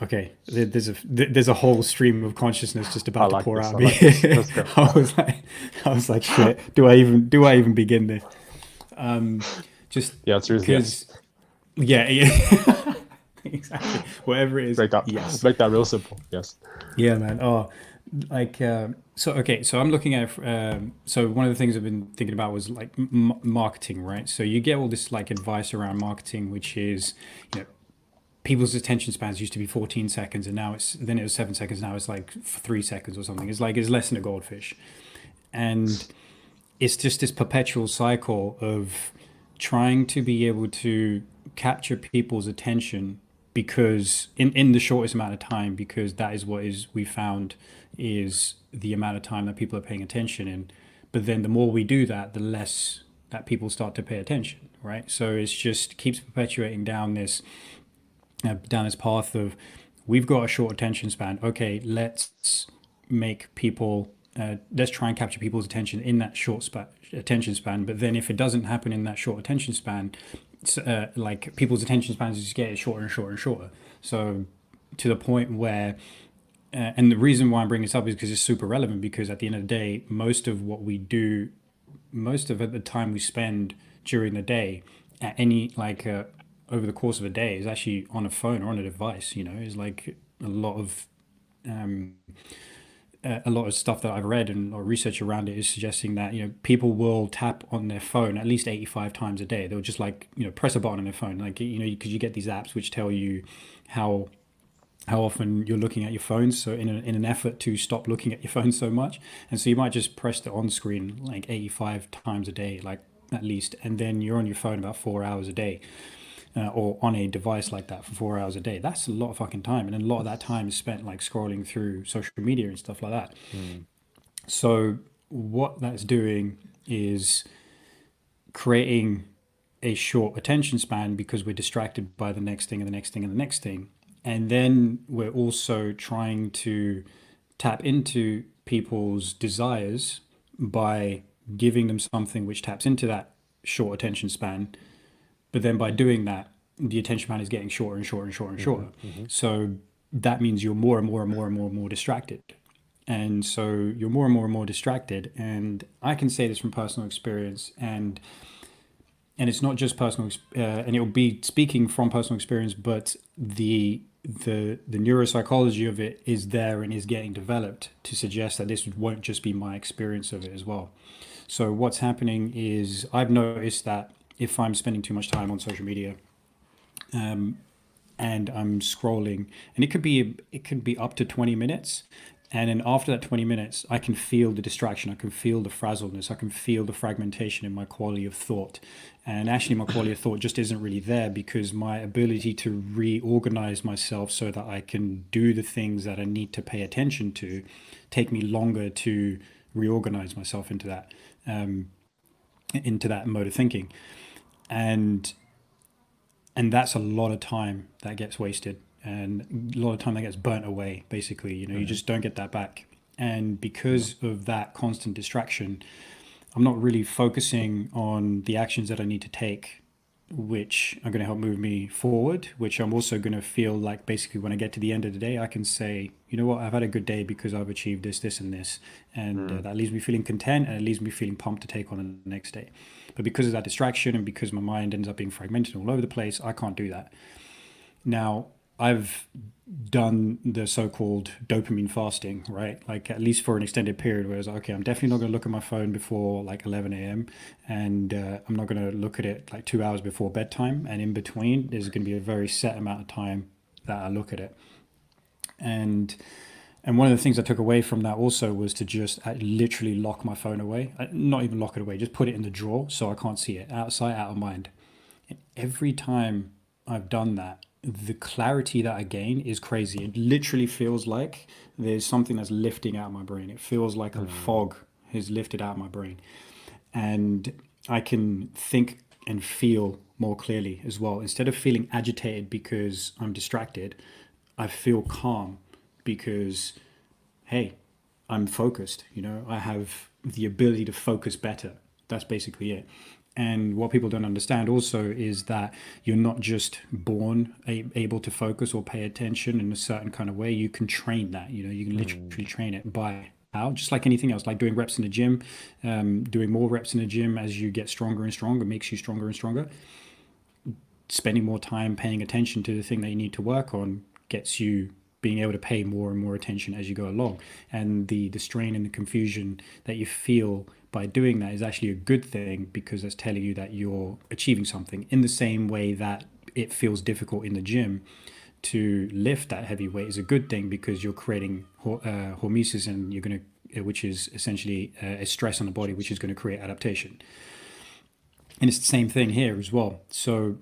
Okay, there's a whole stream of consciousness just I about to like pour this. out I of me. like this. Let's go. I was like, shit. Do I even begin this? Just The answer is yes. because, yeah, yeah, exactly. Whatever it is, Make that yes, make that real simple. Yes. yeah, man. Oh, like so. Okay, so I'm looking at. So one of the things I've been thinking about was like marketing, right? So you get all this like advice around marketing, which is, you know, people's attention spans used to be 14 seconds and now it was 7 seconds, now it's like 3 seconds or something. It's less than a goldfish. And it's just this perpetual cycle of trying to be able to capture people's attention because in the shortest amount of time, because that is what is we found is the amount of time that people are paying attention in. But then the more we do that, the less that people start to pay attention, right? So it's just keeps perpetuating down this path of we've got a short attention span. Okay, make people let's try and capture people's attention in that attention span. But then if it doesn't happen in that short attention span, like people's attention spans just get shorter and shorter and shorter. So to the point where and the reason why I'm bringing this up is because it's super relevant, because at the end of the day, most of what we do, most of the time we spend during the day at any over the course of a day is actually on a phone or on a device. You know, is like a lot of um, a lot of stuff that I've read and or research around it is suggesting that, you know, people will tap on their phone at least 85 times a day. They'll just like, you know, press a button on their phone, like, you know, because you get these apps which tell you how often you're looking at your phone, so in an effort to stop looking at your phone so much. And so you might just press the on screen like 85 times a day, like at least, and then you're on your phone about 4 hours a day, or on a device like that for 4 hours a day. That's a lot of fucking time, and then a lot of that time is spent like scrolling through social media and stuff like that. Mm. So what that's doing is creating a short attention span because we're distracted by the next thing and the next thing and the next thing. And then we're also trying to tap into people's desires by giving them something which taps into that short attention span. But then by doing that, the attention span is getting shorter and shorter and shorter and Mm-hmm, shorter. mm-hmm. So that means you're more and more and more and more and more distracted. And so you're more and more and more distracted. And I can say this from personal experience, and it's not just personal, and it'll be speaking from personal experience, but the neuropsychology of it is there and is getting developed to suggest that this won't just be my experience of it as well. So what's happening is I've noticed that if I'm spending too much time on social media, and I'm scrolling, and it could be up to 20 minutes. And then after that 20 minutes, I can feel the distraction. I can feel the frazzledness. I can feel the fragmentation in my quality of thought. And actually, my quality of thought just isn't really there because my ability to reorganize myself so that I can do the things that I need to pay attention to take me longer to reorganize myself into that mode of thinking. And that's a lot of time that gets wasted and a lot of time that gets burnt away, basically. You know, you Mm-hmm. just don't get that back. And Yeah. because of that constant distraction, I'm not really focusing on the actions that I need to take, which are going to help move me forward, which I'm also going to feel like basically when I get to the end of the day, I can say, you know what, I've had a good day because I've achieved this, this, and this. And Mm. that leaves me feeling content and it leaves me feeling pumped to take on the next day. But because of that distraction and because my mind ends up being fragmented all over the place, I can't do that. Now, I've done the so-called dopamine fasting, right? Like at least for an extended period, where I was like, okay, I'm definitely not going to look at my phone before like 11 a.m. and I'm not going to look at it like 2 hours before bedtime. And in between, there's going to be a very set amount of time that I look at it. And one of the things I took away from that also was to just literally lock my phone away. Not even lock it away, just put it in the drawer so I can't see it. Out of sight, out of mind. And every time I've done that, the clarity that I gain is crazy. It literally feels like there's something that's lifting out of my brain. It feels like a Mm. fog has lifted out of my brain. And I can think and feel more clearly as well. Instead of feeling agitated because I'm distracted, I feel calm because, hey, I'm focused. You know, I have the ability to focus better. That's basically it. And what people don't understand also is that you're not just born able to focus or pay attention in a certain kind of way. You can train that. You can literally train it by how, just like anything else, like doing reps in the gym, doing more reps in the gym as you get stronger and stronger makes you stronger and stronger. Spending more time paying attention to the thing that you need to work on gets you being able to pay more and more attention as you go along. And the strain and the confusion that you feel by doing that is actually a good thing, because that's telling you that you're achieving something, in the same way that it feels difficult in the gym to lift that heavy weight is a good thing, because you're creating hormesis, and you're going to, which is essentially a stress on the body, which is going to create adaptation. And it's the same thing here as well. So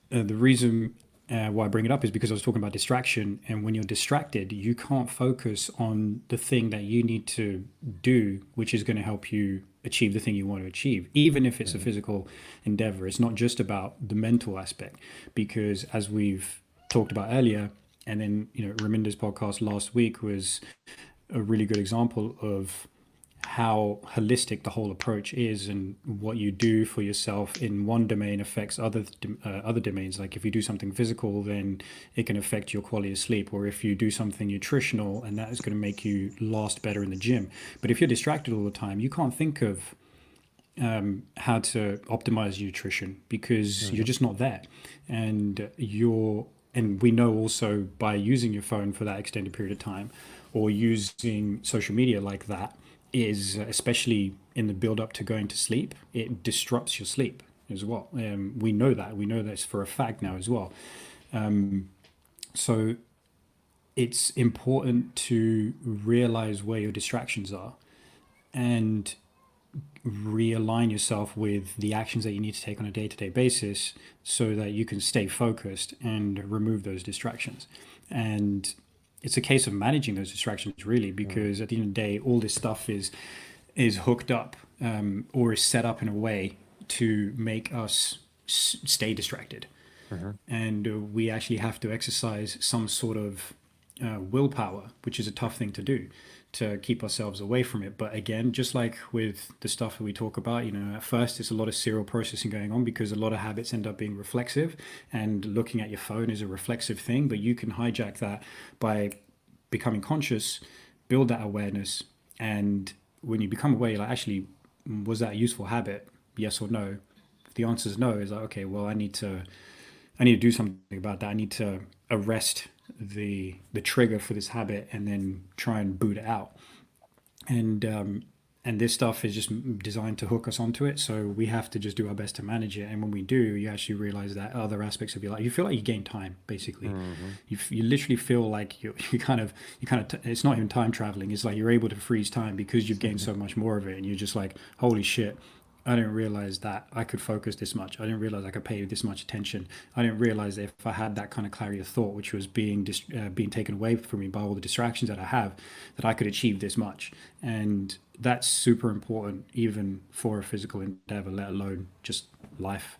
the reason why I bring it up is because I was talking about distraction. And when you're distracted, you can't focus on the thing that you need to do, which is going to help you achieve the thing you want to achieve, even if it's a physical endeavor. It's not just about the mental aspect, because as we've talked about earlier, and then, Raminder's podcast last week was a really good example of how holistic the whole approach is, and what you do for yourself in one domain affects other domains. Like if you do something physical, then it can affect your quality of sleep, or if you do something nutritional, and that is going to make you last better in the gym. But if you're distracted all the time, you can't think of how to optimize nutrition, because you're just not there. And we know also, by using your phone for that extended period of time, or using social media like that, is especially in the build up to going to sleep, it disrupts your sleep as well. We know that. We know this for a fact now as well. So it's important to realize where your distractions are, and realign yourself with the actions that you need to take on a day-to-day basis, so that you can stay focused and remove those distractions. And it's a case of managing those distractions, really, because at the end of the day, all this stuff is hooked up, or is set up in a way to make us stay distracted. And we actually have to exercise some sort of willpower, which is a tough thing to do, to keep ourselves away from it. But again, just like with the stuff that we talk about, at first it's a lot of serial processing going on, because a lot of habits end up being reflexive, and looking at your phone is a reflexive thing. But you can hijack that by becoming conscious, build that awareness, and when you become aware, you're like, actually, was that a useful habit? Yes or no? If the answer is no, it's like, okay, well, I need to do something about that. I need to arrest the trigger for this habit, and then try and boot it out. And this stuff is just designed to hook us onto it, so we have to just do our best to manage it. And when we do, you actually realize that other aspects of your life, you feel like you gain time, basically. You literally feel like you kind of it's not even time traveling, it's like you're able to freeze time, because you've gained so much more of it, and you're just like, holy shit, I didn't realize that I could focus this much. I didn't realize I could pay this much attention. I didn't realize that if I had that kind of clarity of thought, which was being taken away from me by all the distractions that I have, that I could achieve this much. And that's super important, even for a physical endeavor, let alone just life.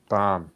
Bomb.